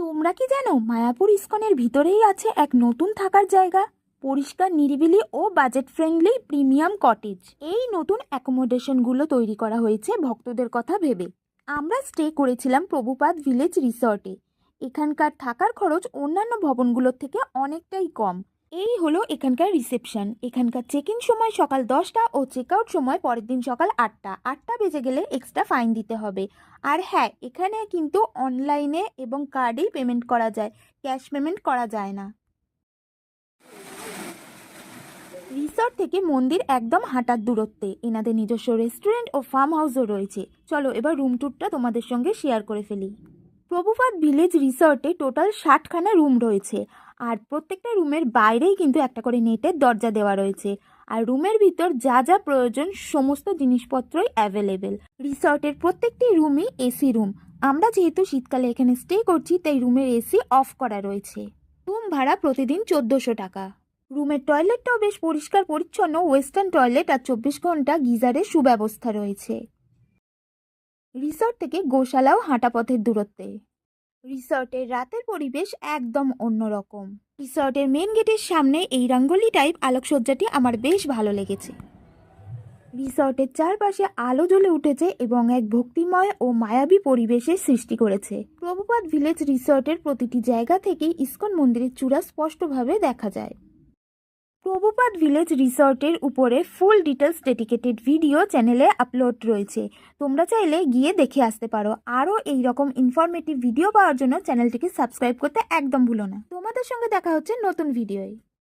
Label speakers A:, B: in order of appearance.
A: তোমরা কি জানো মায়াপুর ইস্কনের ভিতরেই আছে এক নতুন থাকার জায়গা, পরিষ্কার, নিরিবিলি ও বাজেট ফ্রেন্ডলি প্রিমিয়াম কটেজ। এই নতুন অ্যাকোমোডেশনগুলো তৈরি করা হয়েছে ভক্তদের কথা ভেবে। আমরা স্টে করেছিলাম প্রভুপাদ ভিলেজ রিসর্টে। এখানকার থাকার খরচ অন্যান্য ভবনগুলোর থেকে অনেকটাই কম। এই হলো এখানকার রিসেপশন। এখানকার চেক ইন সময় সকাল 10টা ও চেক আউট সময় পরের দিন সকাল 8টা। 8টা বেজে গেলে এক্সট্রা ফাইন দিতে হবে। আর হ্যাঁ, এখানে কিন্তু অনলাইনে এবং কার্ডেই পেমেন্ট করা যায়, ক্যাশ পেমেন্ট করা যায় না। রিসর্ট থেকে মন্দির একদম হাঁটার দূরত্বে। এনাদের নিজস্ব রেস্টুরেন্ট ও ফার্ম হাউসও রয়েছে। চলো এবার রুম ট্যুরটা তোমাদের সঙ্গে শেয়ার করে ফেলি। প্রভুপাদ ভিলেজ রিসর্টে টোটাল 60খানা রুম রয়েছে। আর প্রত্যেকটা রুমের বাইরেই কিন্তু একটা করে নেটের দরজা দেওয়া রয়েছে। আর রুমের ভিতর যা যা প্রয়োজন সমস্ত জিনিসপত্রই অ্যাভেলেবেল। রিসর্টের প্রত্যেকটি রুমই এসি রুম। আমরা যেহেতু শীতকালে এখানে স্টে করছি তাই রুমের এসি অফ করা রয়েছে। রুম ভাড়া প্রতিদিন 1400 টাকা। রুমের টয়লেটটাও বেশ পরিষ্কার পরিচ্ছন্ন, ওয়েস্টার্ন টয়লেট আর 24 ঘন্টা গিজারের সুব্যবস্থা রয়েছে। রিসর্ট থেকে গোশালাও হাঁটা পথের দূরত্বে। রিসর্টের রাতের পরিবেশ একদম অন্যরকম। রিসর্টের মেন গেটের সামনে এই রঙ্গোলি টাইপ আলোকসজ্জাটি আমার বেশ ভালো লেগেছে। রিসর্টের চারপাশে আলো জ্বলে উঠেছে এবং এক ভক্তিময় ও মায়াবী পরিবেশের সৃষ্টি করেছে। প্রভুপাদ ভিলেজ রিসর্টের প্রতিটি জায়গা থেকেই ইস্কন মন্দিরের চূড়া স্পষ্টভাবে দেখা যায়। প্রভুপাদ ভিলেজ রিসর্টের উপরে ফুল ডিটেলস ডেডিকেটেড ভিডিও চ্যানেলে আপলোড রয়েছে। তোমরা চাইলে গিয়ে দেখে আসতে পারো। আরও এই রকম ইনফরমেটিভ ভিডিও পাওয়ার জন্য চ্যানেলটিকে সাবস্ক্রাইব করতে একদম ভুলো না। তোমাদের সঙ্গে দেখা হচ্ছে নতুন ভিডিওয়।